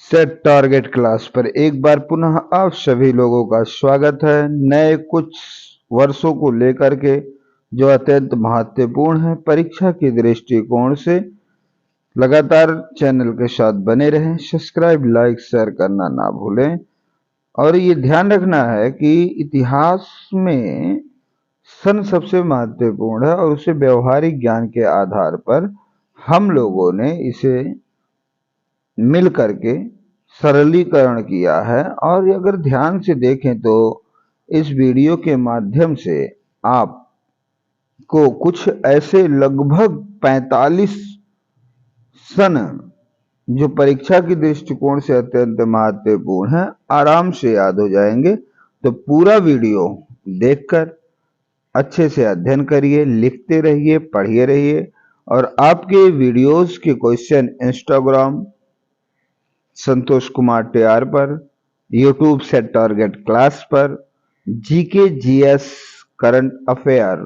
Set target class पर एक बार पुनः आप सभी लोगों का स्वागत है। नए कुछ वर्षों को लेकर के जो अत्यंत महत्वपूर्ण है परीक्षा की दृष्टिकोण से, लगातार चैनल के साथ बने रहें। सब्सक्राइब, लाइक, शेयर करना ना भूलें। और ये ध्यान रखना है कि इतिहास में सन सबसे महत्वपूर्ण है और उसे व्यवहारिक ज्ञान के आधार पर हम लोगों ने इसे मिल करके सरलीकरण किया है। और अगर ध्यान से देखें तो इस वीडियो के माध्यम से आपको कुछ ऐसे लगभग 45 सन जो परीक्षा की दृष्टिकोण से अत्यंत महत्वपूर्ण है आराम से याद हो जाएंगे। तो पूरा वीडियो देखकर अच्छे से अध्ययन करिए, लिखते रहिए, पढ़िए रहिए। और आपके वीडियोस के question Instagram Santosh Kumar TR पर, यूट्यूब सेट टारगेट क्लास पर, GK GS current affair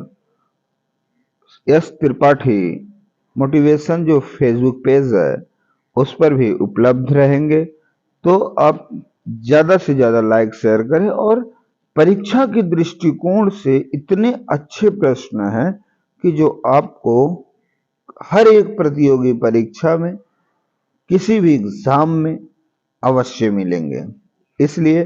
S Tripathi motivation जो फेसबुक पेज है उस पर भी उपलब्ध रहेंगे। तो आप ज्यादा से ज्यादा लाइक शेयर करें। और परीक्षा के दृष्टिकोण से इतने अच्छे प्रश्न हैं कि जो आपको हर एक प्रतियोगी परीक्षा में, किसी भी एग्जाम में अवश्य मिलेंगे। इसलिए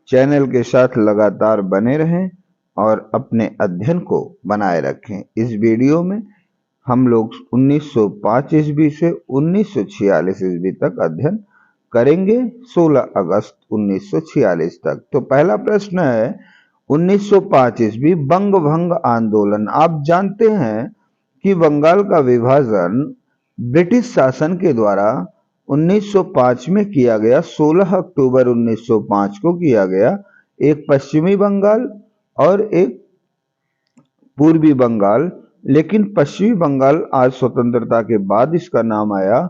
चैनल के साथ लगातार बने रहें और अपने अध्ययन को बनाए रखें। इस वीडियो में हम लोग 1905 ईस्वी से 1946 ईस्वी तक अध्ययन करेंगे, 16 अगस्त 1946 तक। तो पहला प्रश्न है 1905 ईस्वी बंग भंग आंदोलन। आप जानते हैं कि बंगाल का विभाजन ब्रिटिश शासन के द्वारा 1905 में किया गया। 16 अक्टूबर 1905 को किया गया। एक पश्चिमी बंगाल और एक पूर्वी बंगाल। लेकिन पश्चिमी बंगाल आज स्वतंत्रता के बाद इसका नाम आया,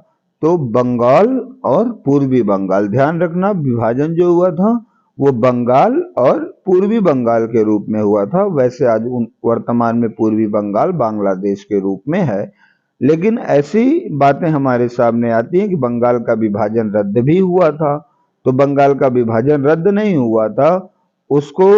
तो बंगाल और पूर्वी बंगाल। ध्यान रखना, विभाजन जो हुआ था वो बंगाल और पूर्वी बंगाल के रूप में हुआ था। वैसे आज वर्तमान में पूर्वी बंगाल बांग्लादेश के रूप में है। लेकिन ऐसी बातें हमारे सामने आती हैं कि बंगाल का विभाजन रद्द भी हुआ था। तो बंगाल का विभाजन रद्द नहीं हुआ था, उसको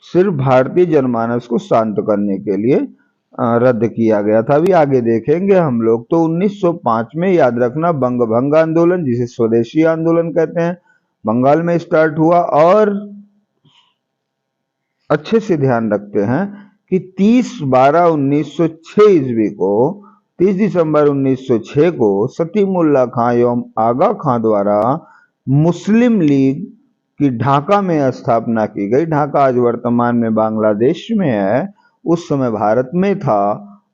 सिर्फ भारतीय जनमानस को शांत करने के लिए रद्द किया गया था। अभी आगे देखेंगे हम लोग। तो 1905 में याद रखना बंग भंग आंदोलन, जिसे स्वदेशी आंदोलन कहते हैं, बंगाल में स्टार्ट हुआ। और अच्छे से ध्यान रखते हैं कि 30/12/1906 ईस्वी को, 30 दिसंबर 1906 को सतीमुल्ला खां एवं आगा खां द्वारा मुस्लिम लीग की ढाका में स्थापना की गई। ढाका आज वर्तमान में बांग्लादेश में है, उस समय भारत में था।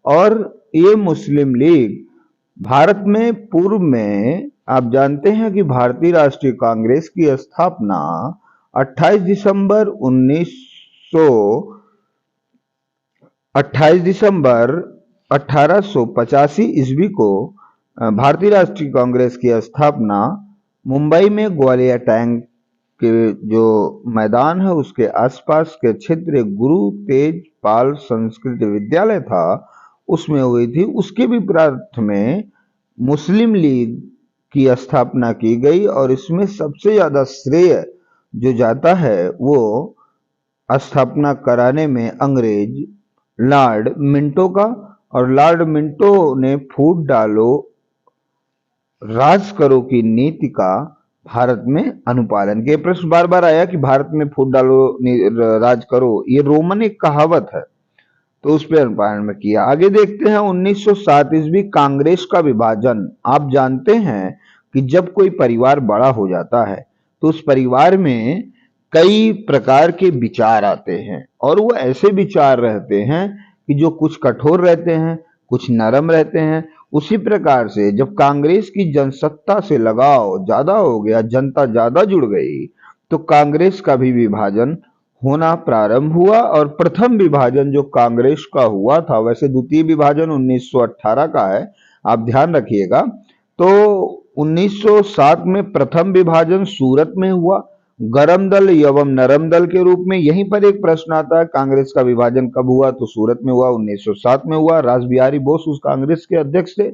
और ये मुस्लिम लीग भारत में पूर्व में, आप जानते हैं कि भारतीय राष्ट्रीय कांग्रेस की स्थापना 28 दिसंबर 1885 ईस्वी को भारतीय राष्ट्रीय कांग्रेस की स्थापना मुंबई में ग्वालियर टैंक के जो मैदान है उसके आसपास के क्षेत्र गुरु तेज पाल संस्कृत विद्यालय था उसमें हुई थी। उसके विपरीत में मुस्लिम लीग की स्थापना की गई। और इसमें सबसे ज्यादा श्रेय जो जाता है वो स्थापना कराने में अंग्रेज लॉर्ड मिंटो का। और लॉर्ड मिंटो ने फूट डालो राज करो की नीति का भारत में अनुपालन किया। प्रश्न बार बार आया कि भारत में फूट डालो राज करो, ये रोमन एक कहावत है, तो उस पर अनुपालन में किया। आगे देखते हैं 1907 ईस्वी कांग्रेस का विभाजन। आप जानते हैं कि जब कोई परिवार बड़ा हो जाता है तो उस परिवार में कई प्रकार के विचार आते हैं और वो ऐसे विचार रहते हैं कि जो कुछ कठोर रहते हैं, कुछ नरम रहते हैं। उसी प्रकार से जब कांग्रेस की जनसत्ता से लगाव ज्यादा हो गया, जनता ज्यादा जुड़ गई, तो कांग्रेस का भी विभाजन होना प्रारंभ हुआ। और प्रथम विभाजन जो कांग्रेस का हुआ था, वैसे द्वितीय विभाजन 1918 का है, आप ध्यान रखिएगा। तो 1907 में प्रथम विभाजन सूरत में हुआ, गरम दल एवं नरम दल के रूप में। यहीं पर एक प्रश्न आता है कांग्रेस का विभाजन कब हुआ, तो सूरत में हुआ, 1907 में हुआ। रास बिहारी बोस उस कांग्रेस के अध्यक्ष थे।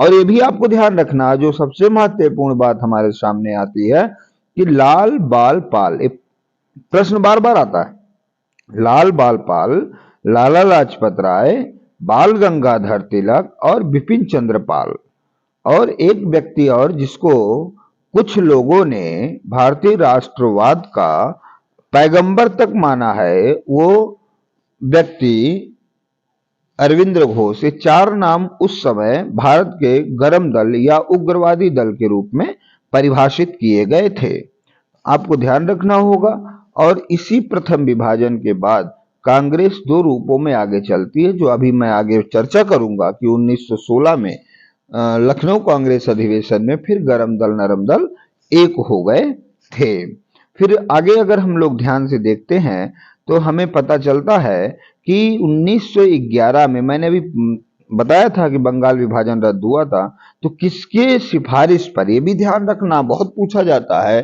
और ये भी आपको ध्यान रखना, जो सबसे महत्वपूर्ण बात हमारे सामने आती है कि लाल बाल पाल, एक प्रश्न बार बार आता है। लाल बाल पाल, लाला लाजपत राय, बाल गंगाधर तिलक और बिपिन चंद्र पाल। और एक व्यक्ति और जिसको कुछ लोगों ने भारतीय राष्ट्रवाद का पैगंबर तक माना है, वो व्यक्ति अरविंद घोष। ये चार नाम उस समय भारत के गरम दल या उग्रवादी दल के रूप में परिभाषित किए गए थे, आपको ध्यान रखना होगा। और इसी प्रथम विभाजन के बाद कांग्रेस दो रूपों में आगे चलती है, जो अभी मैं आगे चर्चा करूंगा कि 1916 में लखनऊ कांग्रेस अधिवेशन में फिर गरम दल नरम दल एक हो गए थे। फिर आगे अगर हम लोग ध्यान से देखते हैं तो हमें पता चलता है कि 1911 में, मैंने अभी बताया था कि बंगाल विभाजन रद्द हुआ था, तो किसके सिफारिश पर, यह भी ध्यान रखना, बहुत पूछा जाता है।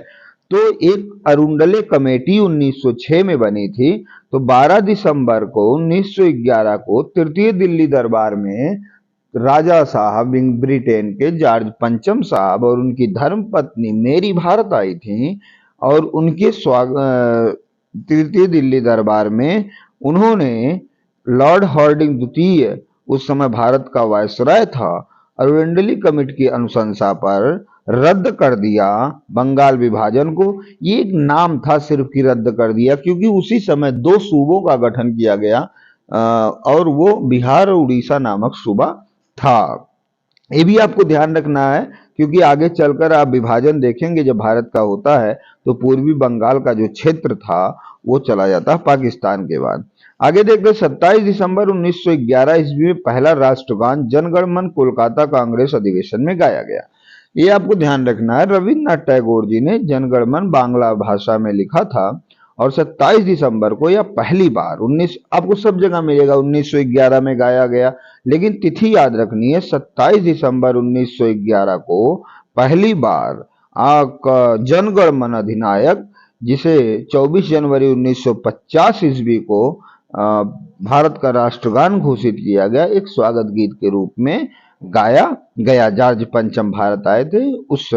तो एक अरुंडले कमेटी 1906 में बनी थी। तो 12 दिसंबर को 1911 को तृतीय दिल्ली दरबार में राजा साहब ब्रिटेन के जॉर्ज पंचम साहब और उनकी धर्मपत्नी मेरी भारत आई थी, और उनके तृतीय दिल्ली दरबार में उन्होंने लॉर्ड हार्डिंग द्वितीय, उस समय भारत का वायसराय था, अरुंडली कमेटी की अनुशंसा पर रद्द कर दिया बंगाल विभाजन को। ये एक नाम था सिर्फ कि रद्द कर दिया, क्योंकि उसी समय दो सूबों का गठन किया गया और वो बिहार और उड़ीसा नामक सूबा था। ये भी आपको ध्यान रखना है, क्योंकि आगे चलकर आप विभाजन देखेंगे जब भारत का होता है तो पूर्वी बंगाल का जो क्षेत्र था वो चला जाता है पाकिस्तान के बाद। आगे देखते 27 दिसंबर 1911 ईस्वी में पहला राष्ट्रगान जनगण मन कोलकाता कांग्रेस अधिवेशन में गाया गया। ये आपको ध्यान रखना है, रविन्द्रनाथ टैगोर जी ने जनगण मन बांग्ला भाषा में लिखा था, और 27 दिसंबर को यह पहली बार आपको सब जगह मिलेगा 1911 में गाया गया, लेकिन तिथि याद रखनी है, 27 दिसंबर 1911 को पहली बार जनगण मन अधिनायक, जिसे 24 जनवरी 1950 ईस्वी को भारत का राष्ट्रगान घोषित किया गया, एक स्वागत गीत के रूप में गाया गया। जॉर्ज पंचम भारत आए थे, उस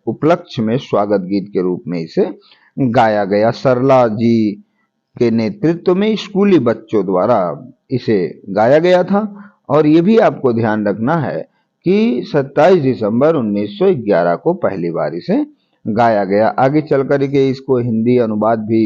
उपलक्ष्य में स्वागत गीत के रूप में इसे गाया गया। सरला जी के नेतृत्व में स्कूली बच्चों द्वारा इसे गाया गया था। और ये भी आपको ध्यान रखना है कि 27 दिसंबर 1911 को पहली बार इसे गाया गया। आगे चल कर के इसको हिंदी अनुवाद भी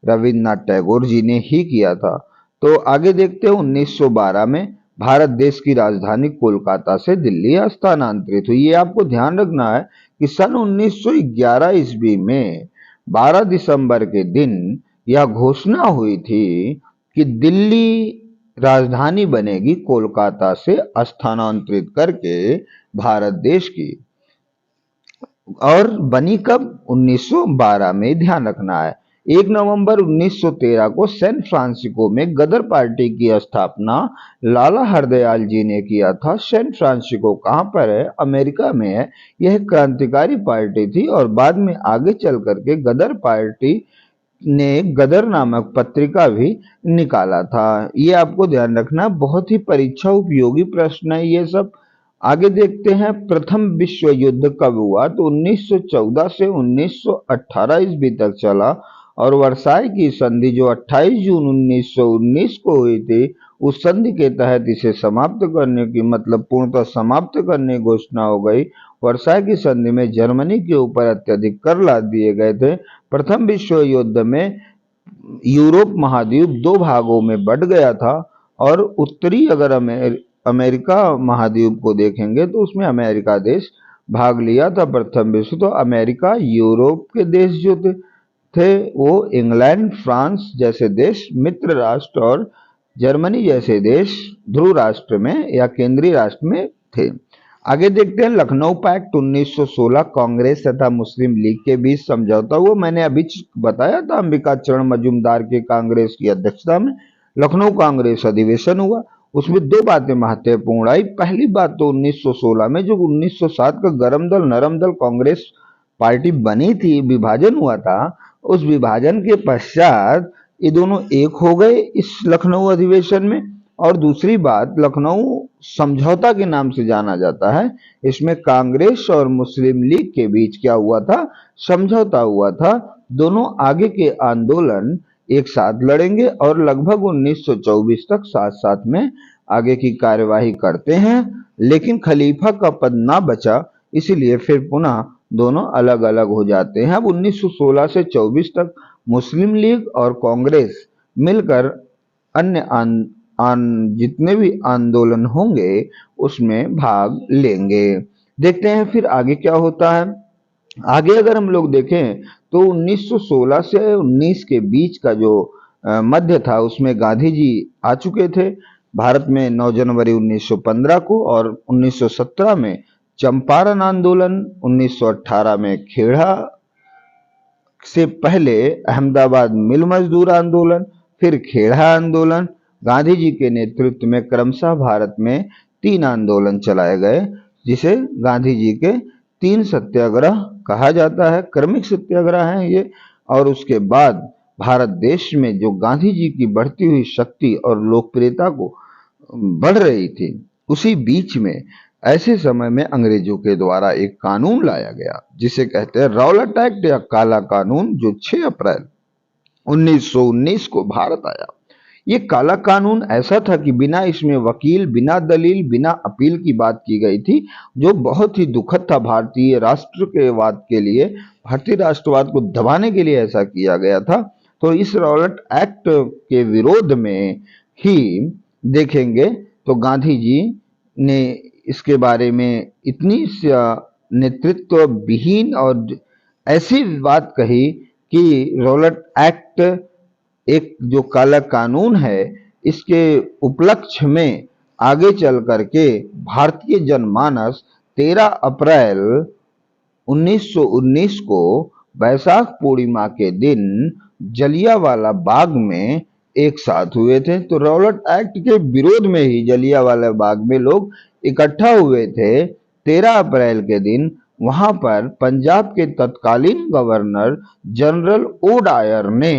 रविन्द्रनाथ टैगोर जी ने ही किया था। तो आगे देखते हैं 1912 में भारत देश की राजधानी कोलकाता से दिल्ली स्थानांतरित हुई। ये आपको ध्यान रखना है कि सन 1911 ईस्वी में 12 दिसंबर के दिन यह घोषणा हुई थी कि दिल्ली राजधानी बनेगी कोलकाता से स्थानांतरित करके भारत देश की। और बनी कब? 1912 में, ध्यान रखना है। 1 नवंबर 1913 को सैन फ्रांसिस्को में गदर पार्टी की स्थापना लाला हरदयाल जी ने किया था। सैन फ्रांसिस्को कहाँ पर है? अमेरिका में है। यह क्रांतिकारी पार्टी थी और बाद में आगे चल करके गदर पार्टी ने गदर नामक पत्रिका भी निकाला था। ये आपको ध्यान रखना, बहुत ही परीक्षा उपयोगी प्रश्न है ये सब। आगे देखते हैं प्रथम विश्व युद्ध कब हुआ? तो 1914 से 1918 ईस्वी तक चला, और वर्साई की संधि जो 28 जून 1919 को हुई थी, उस संधि के तहत इसे समाप्त करने की, मतलब पूर्णतः समाप्त करने की घोषणा हो गई। वर्साई की संधि में जर्मनी के ऊपर अत्यधिक कर लाद दिए गए थे। प्रथम विश्व युद्ध में यूरोप महाद्वीप दो भागों में बंट गया था, और उत्तरी अगर अमेरिका महाद्वीप को देखेंगे तो उसमें अमेरिका देश भाग लिया था प्रथम विश्व। तो अमेरिका, यूरोप के देश जो थे वो इंग्लैंड, फ्रांस जैसे देश मित्र राष्ट्र, और जर्मनी जैसे देश ध्रुव राष्ट्र में या केंद्रीय राष्ट्र में थे। आगे देखते हैं लखनऊ पैक्ट 1916 कांग्रेस तथा मुस्लिम लीग के बीच समझौता हुआ। मैंने अभी बताया था, अंबिका चरण मजूमदार के कांग्रेस की अध्यक्षता में लखनऊ कांग्रेस अधिवेशन हुआ। उसमें दो बातें महत्वपूर्ण आई। पहली बात तो 1916 में जो 1907 का गरम दल नरम दल कांग्रेस पार्टी बनी थी, विभाजन हुआ था, उस विभाजन के पश्चात ये दोनों एक हो गए इस लखनऊ अधिवेशन में। और दूसरी बात, लखनऊ समझौता के नाम से जाना जाता है। इसमें कांग्रेस और मुस्लिम लीग के बीच क्या हुआ था? समझौता हुआ था। दोनों आगे के आंदोलन एक साथ लड़ेंगे और लगभग 1924 तक साथ साथ में आगे की कार्यवाही करते हैं, लेकिन खलीफा का पद ना बचा, इसलिए फिर पुनः दोनों अलग अलग हो जाते हैं। अब 1916 से 24 तक मुस्लिम लीग और कांग्रेस मिलकर अन्य जितने भी आंदोलन होंगे उसमें भाग लेंगे। देखते हैं फिर आगे क्या होता है। आगे अगर हम लोग देखें तो 1916 से 19 के बीच का जो मध्य था उसमें गांधी जी आ चुके थे भारत में 9 जनवरी 1915 को, और 1917 में चंपारण आंदोलन, 1918 में खेड़ा से पहले अहमदाबाद मिल मजदूर आंदोलन, फिर खेड़ा आंदोलन। गांधी जी के नेतृत्व में क्रमशः भारत में 3 आंदोलन चलाए गए, जिसे गांधी जी के 3 सत्याग्रह कहा जाता है। क्रमिक सत्याग्रह हैं ये। और उसके बाद भारत देश में जो गांधी जी की बढ़ती हुई शक्ति और लोकप्रियता को बढ़ रही थी, उसी बीच में ऐसे समय में अंग्रेजों के द्वारा एक कानून लाया गया जिसे कहते हैं रॉलेट एक्ट या काला कानून, जो 6 अप्रैल 1919 को भारत आया। ये काला कानून ऐसा था कि बिना इसमें वकील, बिना दलील, बिना अपील की बात की गई थी, जो बहुत ही दुखद था भारतीय राष्ट्रवाद के लिए। भारतीय राष्ट्रवाद को दबाने के लिए ऐसा किया गया था। तो इस रॉलेट एक्ट के विरोध में ही देखेंगे तो गांधी जी ने इसके बारे में इतनी नेतृत्व विहीन और ऐसी बात कही कि रॉलेट एक्ट एक जो काला कानून है, इसके उपलक्ष्य में आगे चल करके भारतीय जनमानस 13 अप्रैल 1919 को बैसाख पूर्णिमा के दिन जलियांवाला बाग में एक साथ हुए थे। तो रॉलेट एक्ट के विरोध में ही जलियांवाला बाग में लोग इकट्ठा हुए थे 13 अप्रैल के दिन। वहां पर पंजाब के तत्कालीन गवर्नर जनरल ओ डायर ने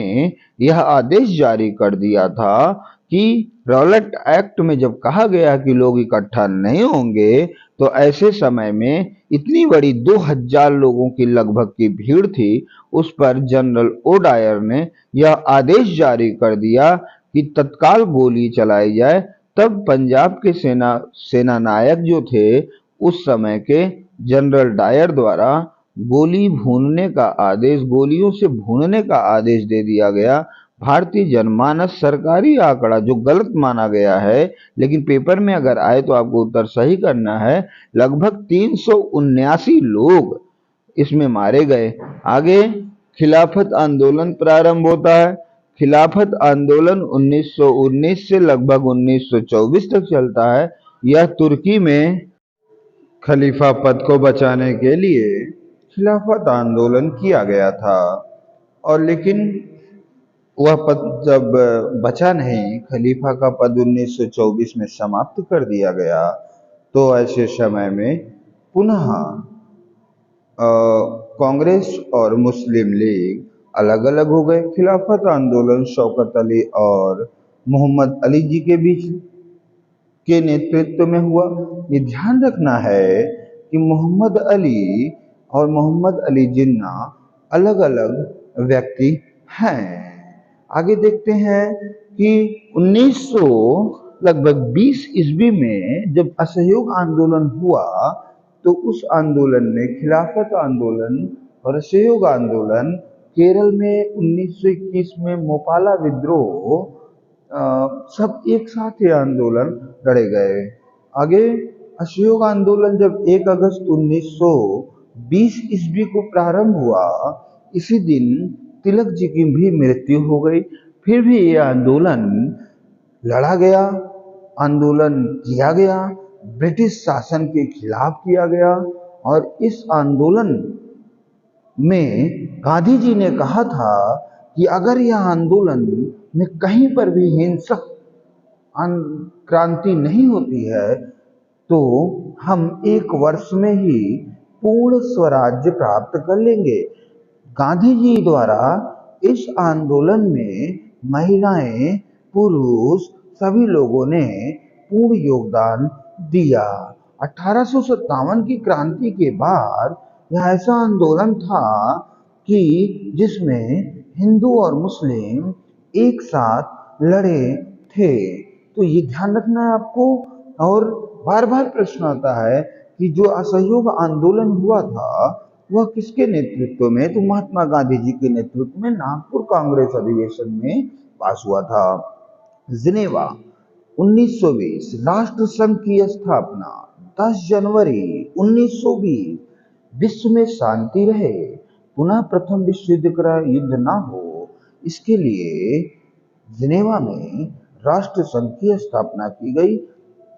यह आदेश जारी कर दिया था कि रॉलेट एक्ट में जब कहा गया कि लोग इकट्ठा नहीं होंगे, तो ऐसे समय में इतनी बड़ी 2000 लोगों की लगभग की भीड़ थी, उस पर जनरल ओ डायर ने यह आदेश जारी कर दिया कि तत्काल गोली चलाई जाए। तब पंजाब के सेना नायक जो थे उस समय के जनरल डायर द्वारा गोलियों से भूनने का आदेश दे दिया गया। भारतीय जनमानस, सरकारी आंकड़ा जो गलत माना गया है, लेकिन पेपर में अगर आए तो आपको उत्तर सही करना है, लगभग 379 लोग इसमें मारे गए। आगे खिलाफत आंदोलन प्रारंभ होता है। खिलाफत आंदोलन 1919 से लगभग 1924 तक चलता है। यह तुर्की में खलीफा पद को बचाने के लिए खिलाफत आंदोलन किया गया था, और लेकिन वह पद जब बचा नहीं, खलीफा का पद 1924 में समाप्त कर दिया गया, तो ऐसे समय में पुनः कांग्रेस और मुस्लिम लीग अलग अलग हो गए। खिलाफत आंदोलन शौकत अली और मोहम्मद अली जी के बीच के नेतृत्व में हुआ। ये ध्यान रखना है कि मोहम्मद अली और मोहम्मद अली जिन्ना अलग अलग व्यक्ति हैं। आगे देखते हैं कि 1900 लगभग 20 ईस्वी में जब असहयोग आंदोलन हुआ, तो उस आंदोलन में खिलाफत आंदोलन और असहयोग आंदोलन, केरल में 1921 में मोपाला विद्रोह, सब एक साथ ये आंदोलन लड़े गए। आगे असहयोग आंदोलन जब 1 अगस्त 1920 ईस्वी को प्रारंभ हुआ, इसी दिन तिलक जी की भी मृत्यु हो गई। फिर भी ये आंदोलन लड़ा गया, आंदोलन किया गया, ब्रिटिश शासन के खिलाफ किया गया। और इस आंदोलन में गांधी जी ने कहा था कि अगर यह आंदोलन में कहीं पर भी हिंसक क्रांति नहीं होती है, तो हम 1 वर्ष में ही पूर्ण स्वराज्य प्राप्त कर लेंगे। गांधी जी द्वारा इस आंदोलन में महिलाएं, पुरुष सभी लोगों ने पूर्ण योगदान दिया। 1857 की क्रांति के बाद यह ऐसा आंदोलन था कि जिसमें हिंदू और मुस्लिम एक साथ लड़े थे। तो ये ध्यान रखना है आपको। और बार बार प्रश्न आता है कि जो असहयोग आंदोलन हुआ था वह किसके नेतृत्व में? तो महात्मा गांधी जी के नेतृत्व में नागपुर कांग्रेस अधिवेशन में पास हुआ था। जिनेवा 1920 राष्ट्र संघ की स्थापना 10 जनवरी 1920। विश्व में शांति रहे, पुनः प्रथम विश्व युद्ध ना हो, इसके लिए जिनेवा में राष्ट्र संघ की स्थापना की गई।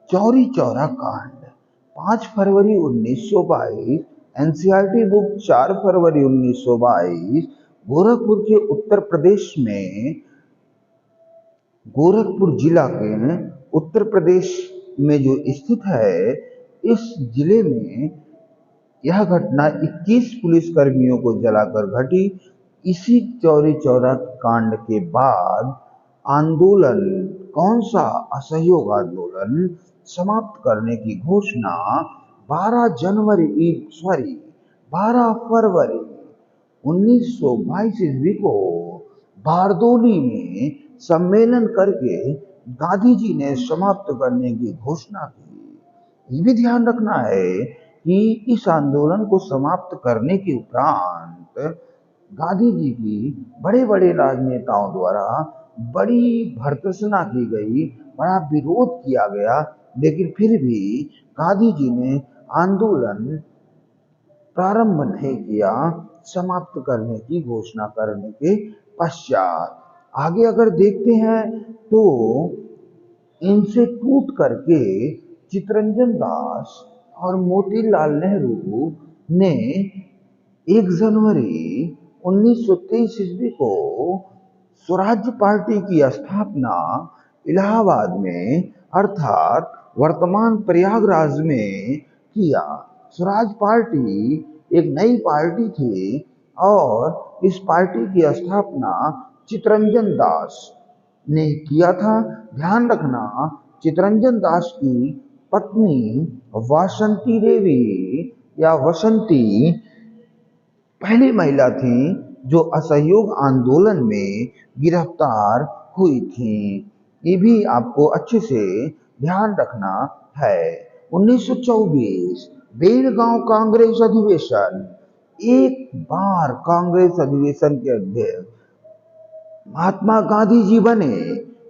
चौरी चौरा कांड 5 फरवरी 1922। एनसीईआरटी बुक 4 फरवरी 1922। गोरखपुर के उत्तर प्रदेश में, गोरखपुर जिला के उत्तर प्रदेश में जो स्थित है, इस जिले में यह घटना 21 पुलिसकर्मियों को जलाकर घटी। इसी चौरी चौरा कांड के बाद आंदोलन, कौन सा? असहयोग आंदोलन समाप्त करने की घोषणा 12 फरवरी 1922 ईस्वी को बारदोली में सम्मेलन करके गांधी जी ने समाप्त करने की घोषणा की। ये भी ध्यान रखना है कि इस आंदोलन को समाप्त करने के उपरांत गांधी जी की बड़े बड़े राजनेताओं द्वारा बड़ी भर्त्सना की गई, बड़ा विरोध किया गया, लेकिन फिर भी गांधी जी ने आंदोलन प्रारंभ नहीं किया समाप्त करने की घोषणा करने के पश्चात। आगे अगर देखते हैं तो इनसे टूट करके चित्तरंजन दास और मोतीलाल नेहरू ने 1 जनवरी 1923 ईस्वी को स्वराज्य पार्टी की स्थापना इलाहाबाद में, अर्थात वर्तमान प्रयागराज में किया। स्वराज पार्टी एक नई पार्टी थी और इस पार्टी की स्थापना चित्तरंजन दास ने किया था। ध्यान रखना, चित्तरंजन दास की पत्नी वासंती देवी या वसंती पहली महिला थी जो असहयोग आंदोलन में गिरफ्तार हुई थी। ये भी आपको अच्छे से ध्यान रखना है। 1924 बेलगांव कांग्रेस अधिवेशन, एक बार कांग्रेस अधिवेशन के अध्यक्ष महात्मा गांधी जी बने।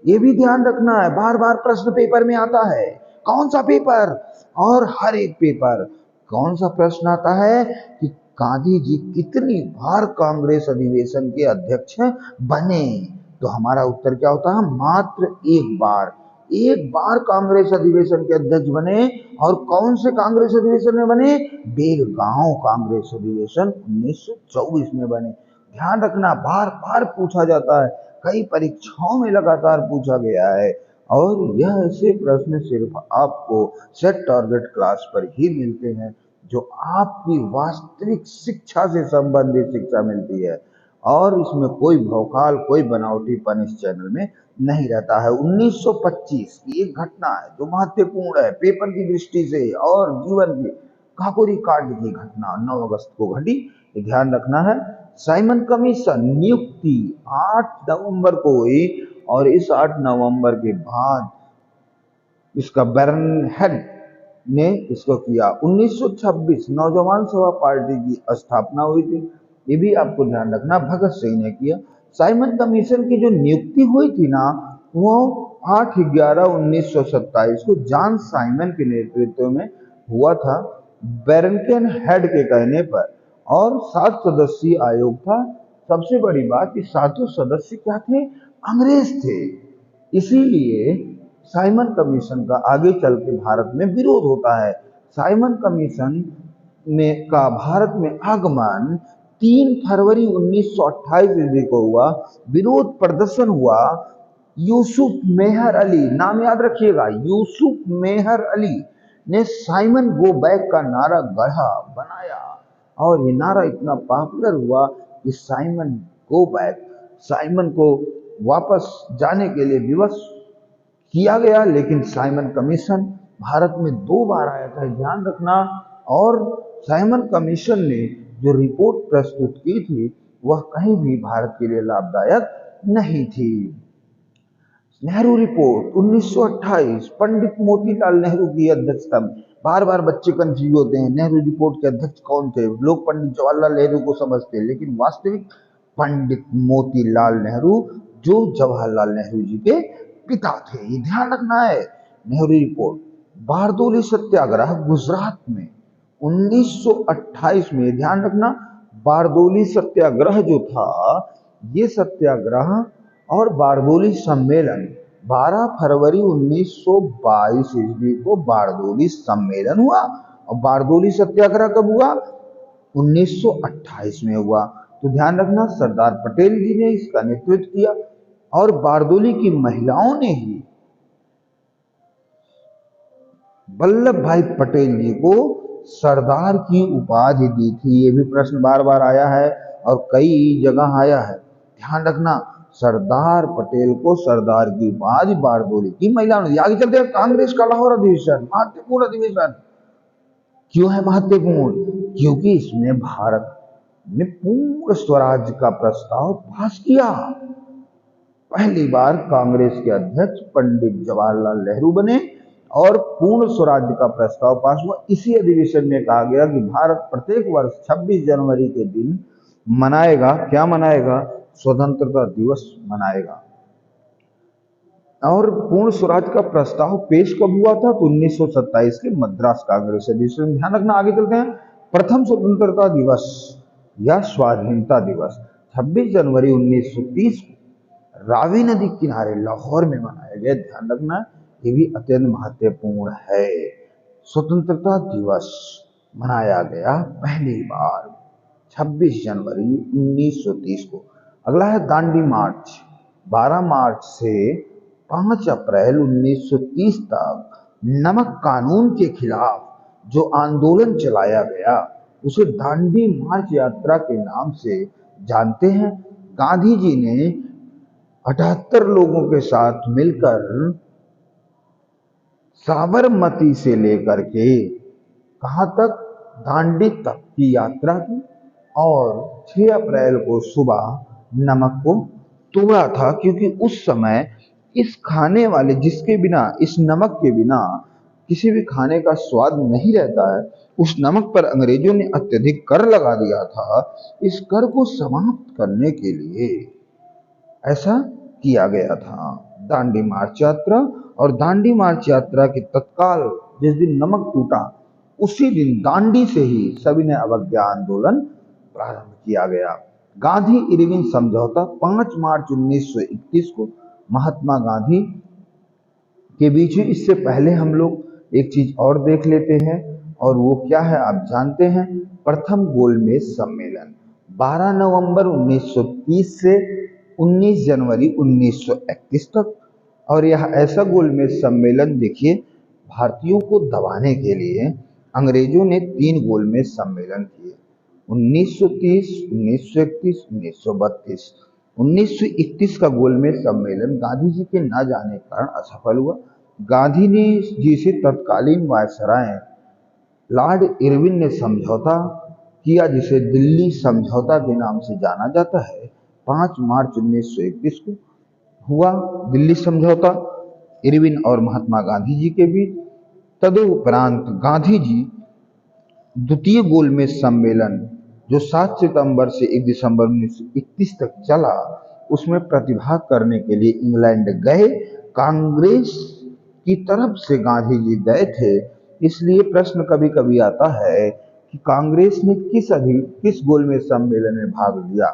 ये भी ध्यान रखना है, बार बार प्रश्न पेपर में आता है। कौन सा पेपर? और हर एक पेपर कौन सा प्रश्न आता है कि गांधी जी कितनी बार कांग्रेस अधिवेशन के अध्यक्ष बने? तो हमारा उत्तर क्या होता है? मात्र एक बार। एक बार कांग्रेस अधिवेशन के अध्यक्ष बने। और कौन से कांग्रेस अधिवेशन में बने? बेलगांव कांग्रेस अधिवेशन 1924 में बने। ध्यान रखना, बार बार पूछा जाता है, कई परीक्षाओं में लगातार पूछा गया है। और यह ऐसे प्रश्न सिर्फ आपको सेट टारगेट क्लास पर ही मिलते हैं, जो आपकी वास्तविक शिक्षा से संबंधित शिक्षा मिलती है। और इसमें कोई भौकाल, कोई बनावटीपन इस चैनल में नहीं रहता है। 1925 की एक घटना है जो महत्वपूर्ण है पेपर की दृष्टि से और जीवन की। काकोरी कांड की घटना 9 अगस्त को घटी, ये ध्यान रखना है। साइमन कमीशन नियुक्ति 8 नवंबर को हुई और इस 8 नवंबर के बाद इसका बर्नहेड ने इसको किया। 1926 नौजवान सभा पार्टी की स्थापना हुई थी, ये भी आपको ध्यान रखना, भगत सिंह ने किया। साइमन कमीशन की जो नियुक्ति हुई थी ना, वो 8/11/1927 को जॉन साइमन के नेतृत्व में हुआ था, बैरनकेन हेड के कहने पर। और 7 सदस्यीय आयोग था। सबसे बड़ी बात कि 7 सदस्य क्या थे? अंग्रेज थे। इसीलिए साइमन कमीशन का आगे चल के भारत में विरोध होता है। साइमन कमीशन में का भारत में आगमन 3 फरवरी 1928 ईस्वी को हुआ। विरोध प्रदर्शन हुआ। यूसुफ मेहर अली, नाम याद रखिएगा, यूसुफ मेहर अली ने साइमन गो बैक का नारा गढ़ा, बनाया। और ये नारा इतना पॉपुलर हुआ कि साइमन गो बैक, साइमन को वापस जाने के लिए विवश किया गया, लेकिन साइमन कमीशन भारत में 2 बार आया था, ध्यान रखना। और साइमन कमीशन ने जो रिपोर्ट प्रस्तुत की थी वह कहीं भी भारत के लिए लाभदायक नहीं थी। नेहरू रिपोर्ट 1928, पंडित मोतीलाल नेहरू की अध्यक्षता में। बार बार बच्चे कंफ्यूज होते हैं, नेहरू रिपोर्ट के अध्यक्ष कौन थे? लोग पंडित जवाहरलाल नेहरू को समझते हैं, लेकिन वास्तविक पंडित मोतीलाल नेहरू, जो जवाहरलाल नेहरू जी के पिता थे, ये ध्यान रखना है। नेहरू रिपोर्ट। बारदोली सत्याग्रह गुजरात में 1928 में, ध्यान रखना। बारदोली सत्याग्रह जो था, ये सत्याग्रह और बारदोली सम्मेलन 12 फरवरी 1922 ईस्वी को बारदोली सम्मेलन हुआ। और बारदोली सत्याग्रह कब हुआ? 1928 में हुआ। तो ध्यान रखना, सरदार पटेल जी ने इसका नेतृत्व किया और बारदोली की महिलाओं ने ही वल्लभ भाई पटेल जी को सरदार की उपाधि दी थी। ये भी प्रश्न बार बार आया है और कई जगह आया है, ध्यान रखना। सरदार पटेल को सरदार की उपाधि बारदोली की महिलाओं ने दी। आगे चलते हैं, कांग्रेस का लाहौर अधिवेशन, महत्वपूर्ण अधिवेशन। क्यों है महत्वपूर्ण? क्योंकि इसमें भारत ने पूर्ण स्वराज का प्रस्ताव पास किया। पहली बार कांग्रेस के अध्यक्ष पंडित जवाहरलाल नेहरू बने और पूर्ण स्वराज्य का प्रस्ताव पास हुआ। इसी अधिवेशन में कहा गया कि भारत प्रत्येक वर्ष 26 जनवरी के दिन मनाएगा, क्या मनाएगा? स्वतंत्रता दिवस मनाएगा। और पूर्ण स्वराज का प्रस्ताव पेश कब हुआ था? तो 1927 के मद्रास कांग्रेस अधिवेशन। ध्यान रखना, आगे चलते हैं। प्रथम स्वतंत्रता दिवस या स्वाधीनता दिवस 26 जनवरी 1930 को रावी नदी किनारे लाहौर में मनाया गया। ध्यान रखना, ये भी अत्यंत महत्वपूर्ण है। स्वतंत्रता दिवस मनाया गया पहली बार 26 जनवरी 1930 को। अगला है दांडी मार्च। 12 मार्च से 5 अप्रैल 1930 तक नमक कानून के खिलाफ जो आंदोलन चलाया गया उसे दांडी मार्च यात्रा के नाम से जानते हैं। गांधी जी ने 78 लोगों के साथ मिलकर साबरमती से लेकर के कहां तक? दांडी तक की यात्रा की और 6 अप्रैल को सुबह नमक को तोड़ा था, क्योंकि उस समय इस खाने वाले, जिसके बिना, इस नमक के बिना किसी भी खाने का स्वाद नहीं रहता है, उस नमक पर अंग्रेजों ने अत्यधिक कर लगा दिया था। इस कर को समाप्त करने के लिए ऐसा किया गया था, दांडी मार्च यात्रा। और दांडी मार्च यात्रा के तत्काल जिस दिन नमक टूटा, उसी दिन दांडी से ही सविनय अवज्ञा आंदोलन प्रारंभ किया गया। गांधी इरविन समझौता 5 मार्च 1931 को महात्मा गांधी के बीच में। इससे पहले हम लोग एक चीज और देख लेते हैं, और वो क्या है आप जानते हैं? प्रथम गोलमेज सम्मेलन 12 नवंबर 1930 से 19 जनवरी 1931 तक। और यह ऐसा गोलमेज सम्मेलन, देखिए, भारतीयों को दबाने के लिए अंग्रेजों ने 3 गोलमेज सम्मेलन किए, 1930, 1931, 1932। 1931 का गोलमेज सम्मेलन गांधी जी के न जाने के कारण असफल हुआ। गांधी ने जी से तत्कालीन वायसराय लॉर्ड इरविन ने समझौता किया, जिसे दिल्ली समझौता के नाम से जाना जाता है। 5 मार्च 1931 को हुआ दिल्ली समझौता इरविन और महात्मा गांधी जी के बीच। तदुपरांत गांधी जी द्वितीय गोलमेज सम्मेलन, जो 7 सितंबर से 1 दिसंबर 1931 तक चला, उसमें प्रतिभाग करने के लिए इंग्लैंड गए। कांग्रेस की तरफ से गांधी जी गए थे। इसलिए प्रश्न कभी कभी आता है कि कांग्रेस ने किस गोलमेज सम्मेलन में भाग लिया?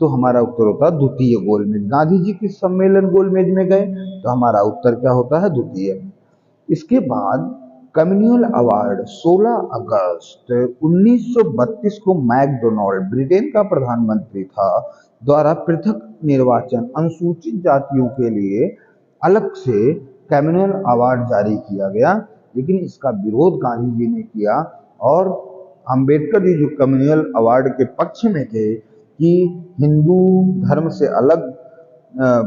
तो हमारा उत्तर होता है द्वितीय गोलमेज। गांधी जी किस सम्मेलन गोलमेज में गए? तो हमारा उत्तर क्या होता है? द्वितीय। इसके बाद कम्युनल अवार्ड 16 अगस्त 1932 को मैकडोनाल्ड, ब्रिटेन का प्रधानमंत्री था, द्वारा पृथक निर्वाचन अनुसूचित जातियों के लिए अलग से कम्युनल अवार्ड जारी किया गया। लेकिन इसका विरोध गांधी जी ने किया और अंबेडकर जी जो कम्युनल अवार्ड के पक्ष में थे कि हिंदू धर्म से अलग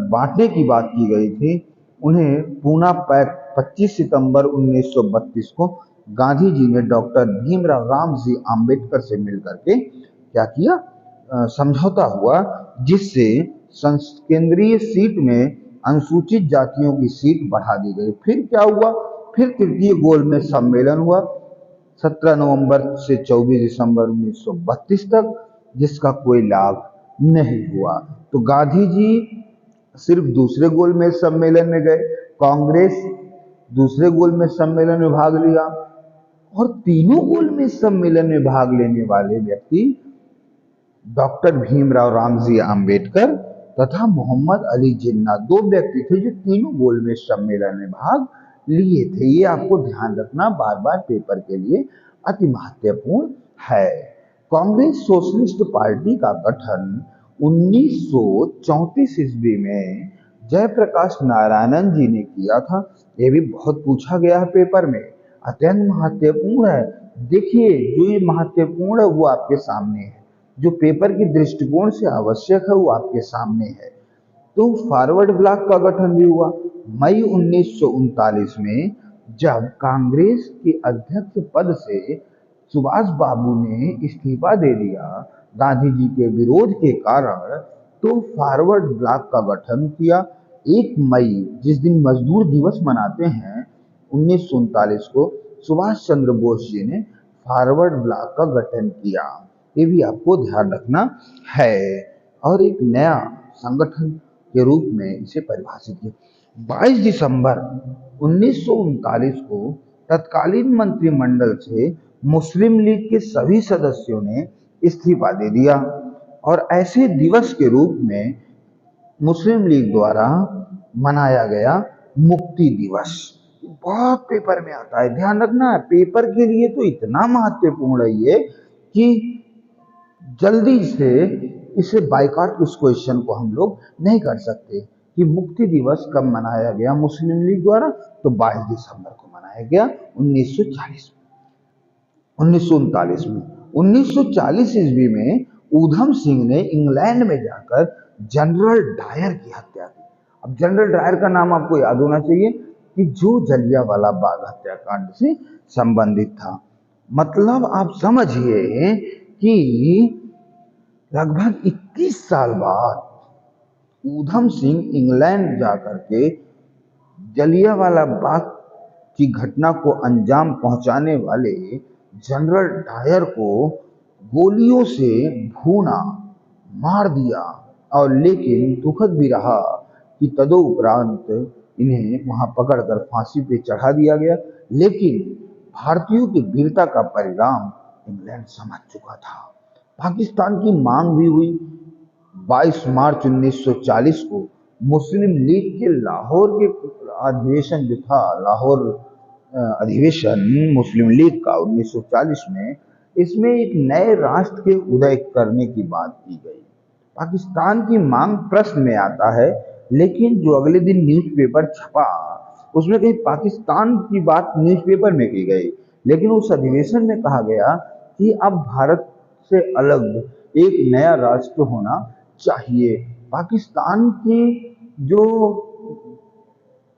बांटने की बात की गई थी, उन्हें पूना पैक्ट 25 सितंबर 1932 को गांधी जी ने डॉक्टर भीमराव रामजी आम्बेडकर से मिलकर के क्या किया, समझौता हुआ, जिससे केंद्रीय सीट में अनुसूचित जातियों की सीट बढ़ा दी गई। फिर क्या हुआ, फिर तृतीय गोलमेज सम्मेलन हुआ 17 नवंबर से 24 दिसंबर 1932 तक, जिसका कोई लाभ नहीं हुआ। तो गांधी जी सिर्फ दूसरे गोलमेज सम्मेलन में गए, कांग्रेस दूसरे गोलमेज सम्मेलन में भाग लिया, और तीनों गोलमेज सम्मेलन में भाग लेने वाले व्यक्ति डॉक्टर भीमराव रामजी आम्बेडकर तथा मोहम्मद अली जिन्ना, दो व्यक्ति थे जो तीनों गोलमेज सम्मेलन में भाग लिए थे। ये आपको ध्यान रखना, बार बार पेपर के लिए अति महत्वपूर्ण है। कांग्रेस सोशलिस्ट पार्टी का गठन 1934 ईस्वी में जयप्रकाश नारायणन जी ने किया था। ये भी बहुत पूछा गया है पेपर में, अत्यंत महत्वपूर्ण है। देखिए, जो ये महत्वपूर्ण है वो आपके सामने है, जो पेपर की दृष्टिकोण से आवश्यक है वो आपके सामने है। तो फॉरवर्ड ब्लॉक का गठन भी हुआ मई 1939 में, जब कांग्रेस के अध्यक्ष पद से सुभाष बाबू ने इस्तीफा दे दिया गांधी जी के विरोध के कारण, तो फॉरवर्ड ब्लॉक का गठन किया। 1 मई, जिस दिन मजदूर दिवस मनाते हैं 1939 को, सुभाष चंद्र बोस जी ने फॉरवर्ड ब्लॉक का गठन किया। ये भी आपको ध्यान रखना है, और एक नया संगठन के रूप में इसे परिभाषित किया। 22 दिसंबर 1939 को तत्कालीन मंत्रिमंडल से मुस्लिम लीग के सभी सदस्यों ने इस्तीफा दे दिया, और ऐसे दिवस के रूप में मुस्लिम लीग द्वारा मनाया गया मुक्ति दिवस। बहुत पेपर में आता है, ध्यान रखना है, पेपर के लिए तो इतना महत्वपूर्ण है ये कि जल्दी से इसे बाइकआउट इस क्वेश्चन को हम लोग नहीं कर सकते कि मुक्ति दिवस कब मनाया गया मुस्लिम लीग द्वारा। तो 22 दिसंबर को मनाया गया 1939 में। 1940 ईस्वी में ऊधम सिंह ने इंग्लैंड में जाकर जनरल डायर की हत्या की। अब जनरल डायर का नाम आपको याद होना चाहिए कि जो जलियांवाला बाग हत्याकांड से संबंधित था। मतलब आप समझिए कि लगभग 21 साल बाद ऊधम सिंह इंग्लैंड जाकर के जलियांवाला बाग की घटना को अंजाम पहुंचाने वाले जनरल डायर को गोलियों से भूना, मार दिया। और लेकिन दुखद भी रहा कि तदुपरांत इन्हें वहां पकड़कर फांसी पे चढ़ा दिया गया। लेकिन भारतीयों की वीरता का परिणाम इंग्लैंड समझ चुका था। पाकिस्तान की मांग भी हुई। 22 मार्च 1940 को मुस्लिम लीग के लाहौर के अधिवेशन जो था, लाहौर अधिवेशन मुस्लिम लीग का 1940 में, इसमें एक नए राष्ट्र के उदय करने की बात की गई। पाकिस्तान की मांग प्रश्न में आता है, लेकिन जो अगले दिन न्यूज़पेपर छपा उसमें कहीं पाकिस्तान की बात न्यूज़पेपर में की गई, लेकिन उस अधिवेशन में कहा गया कि अब भारत से अलग एक नया राष्ट्र होना चाहिए। पाकिस्तान की जो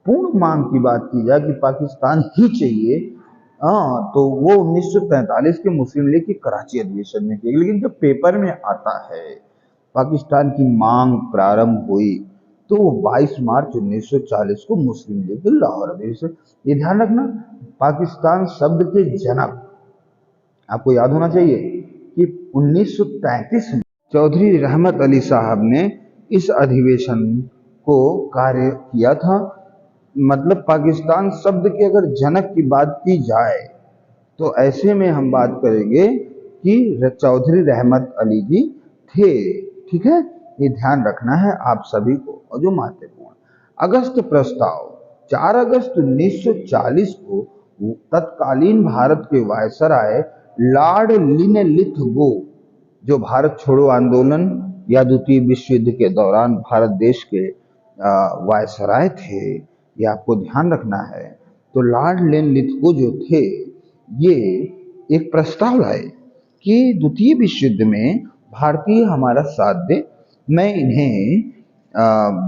पूर्ण मांग की बात की जाए कि पाकिस्तान ही चाहिए, तो वो 1943 के मुस्लिम लीग के कराची अधिवेशन में की। लेकिन जब पेपर में आता है पाकिस्तान की मांग प्रारंभ हुई, तो 22 मार्च 1940 को मुस्लिम लीग के लाहौर अधिवेशन। ये ध्यान रखना, पाकिस्तान शब्द के जनक आपको याद होना चाहिए कि 1933 में चौधरी रहमत अली साहब ने इस अधिवेशन को कार्य किया था। मतलब पाकिस्तान शब्द के अगर जनक की बात की जाए तो ऐसे में हम बात करेंगे कि चौधरी रहमत अली जी थे। ठीक है, ये ध्यान रखना है आप सभी को। और जो महत्वपूर्ण अगस्त प्रस्ताव, 4 अगस्त 1940 को तत्कालीन भारत के वायसराय लॉर्ड लिनलिथगो, जो भारत छोड़ो आंदोलन या द्वितीय विश्व युद्ध के दौरान भारत देश के वायसराय थे, ये आपको ध्यान रखना है। तो लॉर्ड लिनलिथगो जो थे, ये एक प्रस्ताव लाए कि द्वितीय विश्व युद्ध में भारतीय हमारा साथ दे। मैं इन्हें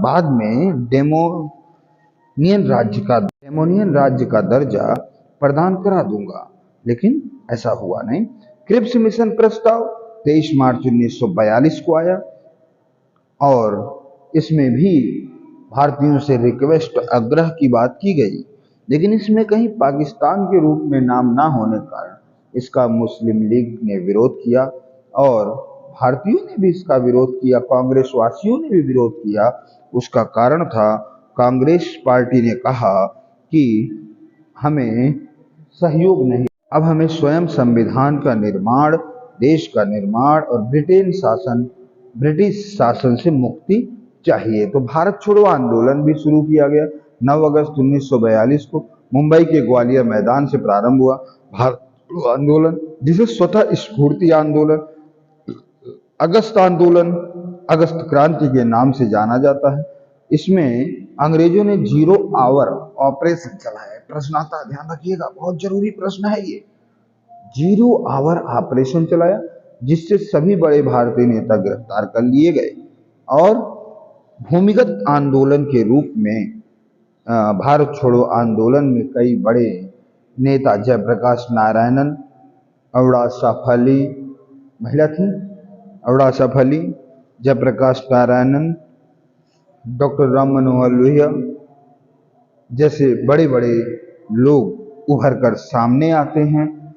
बाद में हेमोनियन राज्य का दर्जा प्रदान करा दूंगा, लेकिन ऐसा हुआ नहीं। क्रिप्स मिशन प्रस्ताव 23 मार्च 1942 को आया और इसमें भी भारतीयों से रिक्वेस्ट आग्रह की बात की गई, लेकिन इसमें कहीं पाकिस्तान के रूप में नाम ना होने के कारण इसका मुस्लिम लीग ने विरोध किया और भारतीयों ने भी इसका विरोध किया, कांग्रेस वासियों ने भी विरोध किया। उसका कारण था कांग्रेस पार्टी ने कहा कि हमें सहयोग नहीं, अब हमें स्वयं संविधान का निर्माण, देश का निर्माण और ब्रिटिश शासन से मुक्ति चाहिए। तो भारत छोड़ो आंदोलन भी शुरू किया गया। 9 अगस्त 1942 को मुंबई के ग्वालियर मैदान से प्रारंभ हुआ भारत छोड़ो आंदोलन, जिसे स्वतः स्फूर्ति आंदोलन, अगस्त आंदोलन, अगस्त क्रांति के नाम से जाना जाता है। इसमें अंग्रेजों ने 0 आवर ऑपरेशन चलाया। प्रश्न आता, ध्यान रखिएगा, बहुत जरूरी प्रश्न है ये। 0 आवर ऑपरेशन चलाया, जिससे सभी बड़े भारतीय नेता गिरफ्तार कर लिए गए और भूमिगत आंदोलन के रूप में भारत छोड़ो आंदोलन में कई बड़े नेता, जयप्रकाश नारायणन, अवड़ासा फली महिला थी, अवड़ासा फली, जयप्रकाश नारायणन, डॉक्टर राम मनोहर लोहिया जैसे बड़े बड़े लोग उभर कर सामने आते हैं,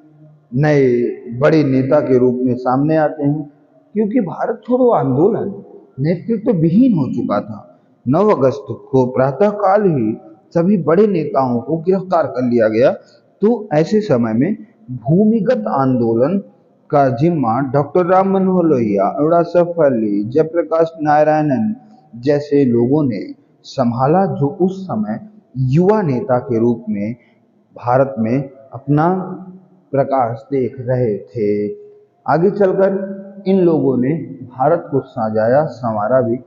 नए बड़े नेता के रूप में सामने आते हैं, क्योंकि भारत छोड़ो आंदोलन नेतृत्व विहीन हो चुका था। 9 अगस्त को प्रातःकाल ही सभी बड़े नेताओं को गिरफ्तार कर लिया गया। तो ऐसे समय में भूमिगत आंदोलन का जिम्मा डॉक्टर राम मनोहर लोहिया, अवड़ासा फली, जयप्रकाश नारायणन जैसे लोगों ने संभाला, जो उस समय युवा नेता के रूप में भारत में अपना प्रकाश देख रहे थे। आगे चलकर इन लोगों ने भारत को सजाया संवारा भी।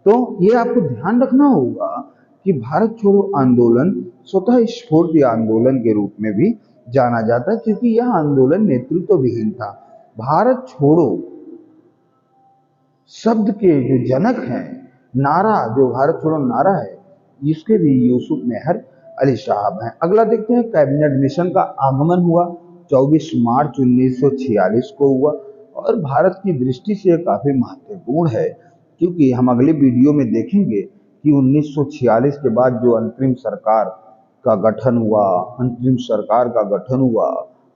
तो ये आपको ध्यान रखना होगा कि भारत छोड़ो आंदोलन स्वतः स्फूर्ति आंदोलन के रूप में भी जाना जाता है, क्योंकि यह आंदोलन नेतृत्व विहीन था। भारत छोड़ो शब्द के जो जनक हैं, नारा जो भारत छोड़ो नारा है, इसके भी यूसुफ मेहर अली साहब हैं। अगला देखते हैं, कैबिनेट मिशन का आगमन हुआ 24 मार्च 1946 को हुआ और भारत की दृष्टि से काफी महत्वपूर्ण है, क्योंकि हम अगले वीडियो में देखेंगे कि 1946 के बाद जो अंतरिम सरकार का गठन हुआ,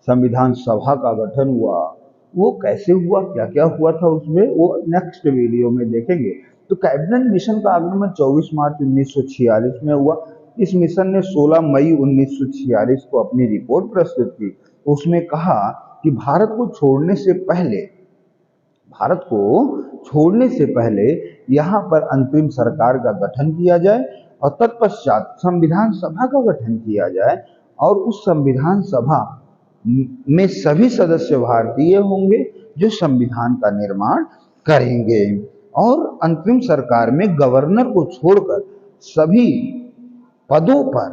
संविधान सभा का गठन हुआ, वो कैसे हुआ, क्या क्या हुआ था उसमें, वो नेक्स्ट वीडियो में देखेंगे। तो कैबिनेट मिशन का आगमन 24 मार्च 1946 में हुआ। इस मिशन ने 16 मई 1946 को अपनी रिपोर्ट प्रस्तुत की। उसमें कहा कि भारत को छोड़ने से पहले यहाँ पर अंतरिम सरकार का गठन किया जाए और तत्पश्चात संविधान सभा का गठन किया जाए और उस संविधान सभा में सभी सदस्य भारतीय होंगे जो संविधान का निर्माण करेंगे और अंतरिम सरकार में गवर्नर को छोड़कर सभी पदों पर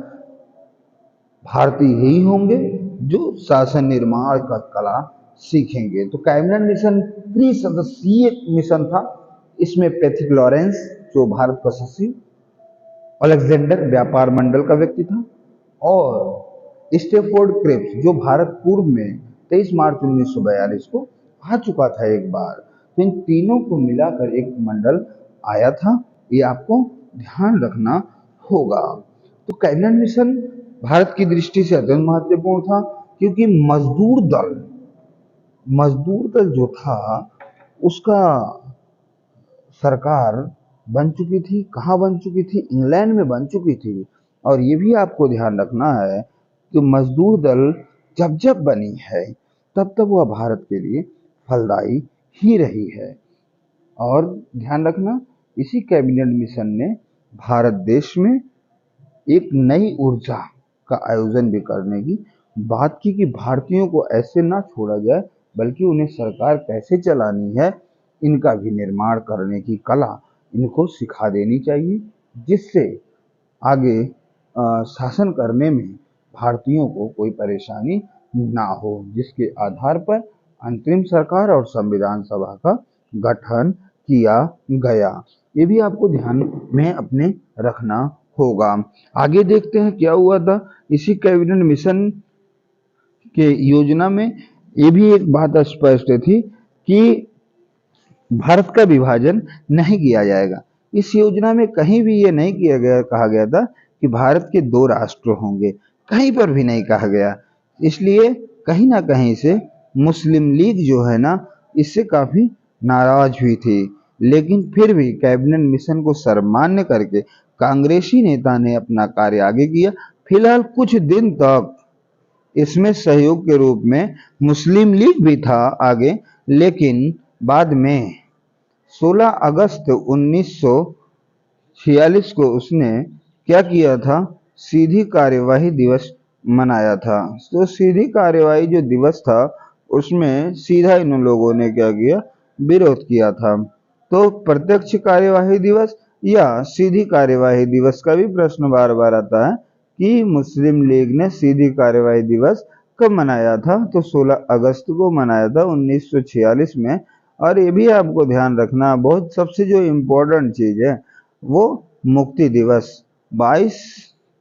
भारतीय ही होंगे जो शासन निर्माण का कला सीखेंगे। तो कैबिनेट मिशन 3 सदस्यीय मिशन था। इसमें पैथिक लॉरेंस जो भारत का सचिव, अलेक्जेंडर व्यापार मंडल का व्यक्ति था और स्टेफोर्ड क्रिप्स जो भारत पूर्व में 23 मार्च 1942 को आ चुका था एक बार। तो इन तीनों को मिलाकर एक मंडल आया था, ये आपको ध्यान रखना होगा। तो कैबिनेट मिशन भारत की दृष्टि से अत्यंत महत्वपूर्ण था, क्योंकि मजदूर दल जो था उसका सरकार बन चुकी थी। कहाँ बन चुकी थी? इंग्लैंड में बन चुकी थी। और ये भी आपको ध्यान रखना है कि मजदूर दल जब बनी है तब वह भारत के लिए फलदायी ही रही है। और ध्यान रखना, इसी कैबिनेट मिशन ने भारत देश में एक नई ऊर्जा का आयोजन भी करने की बात की कि भारतीयों को ऐसे ना छोड़ा जाए, बल्कि उन्हें सरकार कैसे चलानी है इनका भी निर्माण करने की कला इनको सिखा देनी चाहिए, जिससे आगे शासन करने में भारतीयों को कोई परेशानी ना हो, जिसके आधार पर अंतरिम सरकार और संविधान सभा का गठन किया गया। ये भी आपको ध्यान में अपने रखना होगा। आगे देखते हैं क्या हुआ था इसी कैबिनेट मिशन के योजना में। ये भी एक बात स्पष्ट थी कि भारत का विभाजन नहीं किया जाएगा। इस योजना में कहीं भी ये नहीं कहा गया था कि भारत के दो राष्ट्र होंगे, कहीं पर भी नहीं कहा गया। इसलिए कहीं ना कहीं से मुस्लिम लीग जो है ना, इससे काफी नाराज हुई थी। लेकिन फिर भी कैबिनेट मिशन को सर्वमान्य करके कांग्रेसी नेता ने अपना कार्य आगे किया। फिलहाल कुछ दिन तक इसमें सहयोग के रूप में मुस्लिम लीग भी था आगे, लेकिन बाद में 16 अगस्त 1946 को उसने क्या किया था, सीधी कार्यवाही दिवस मनाया था। तो सीधी कार्यवाही जो दिवस था उसमें सीधा इन लोगों ने क्या किया, विरोध किया था। तो प्रत्यक्ष कार्यवाही दिवस या सीधी कार्यवाही दिवस का भी प्रश्न बार बार आता है कि मुस्लिम लीग ने सीधी कार्यवाही दिवस कब मनाया था, तो 16 अगस्त को मनाया था 1946 में। और ये भी आपको ध्यान रखना, बहुत सबसे जो इम्पोर्टेंट चीज है वो मुक्ति दिवस 22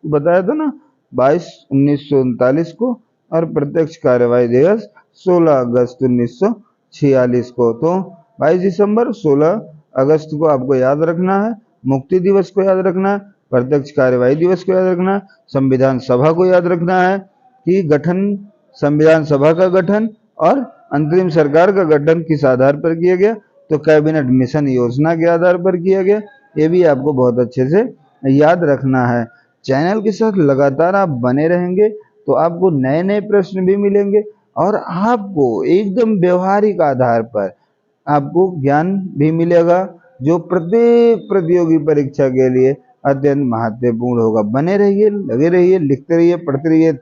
बताया था ना, 22/1939 को, और प्रत्यक्ष कार्यवाही दिवस 16 अगस्त 1946 को। तो 22 दिसंबर 16 अगस्त को आपको याद रखना है, मुक्ति दिवस को याद रखना है, प्रत्यक्ष कार्यवाही दिवस को याद रखना है, संविधान सभा को याद रखना है कि गठन, संविधान सभा का गठन और अंतरिम सरकार का गठन किस आधार पर किया गया, तो कैबिनेट मिशन योजना के आधार पर किया गया। ये भी आपको बहुत अच्छे से याद रखना है। चैनल के साथ लगातार आप बने रहेंगे तो आपको नए नए प्रश्न भी मिलेंगे और आपको एकदम व्यवहारिक आधार पर आपको ज्ञान भी मिलेगा जो प्रत्येक प्रतियोगी परीक्षा के लिए अत्यंत महत्वपूर्ण होगा। बने रहिए, लगे रहिए, लिखते रहिए, पढ़ते रहिए।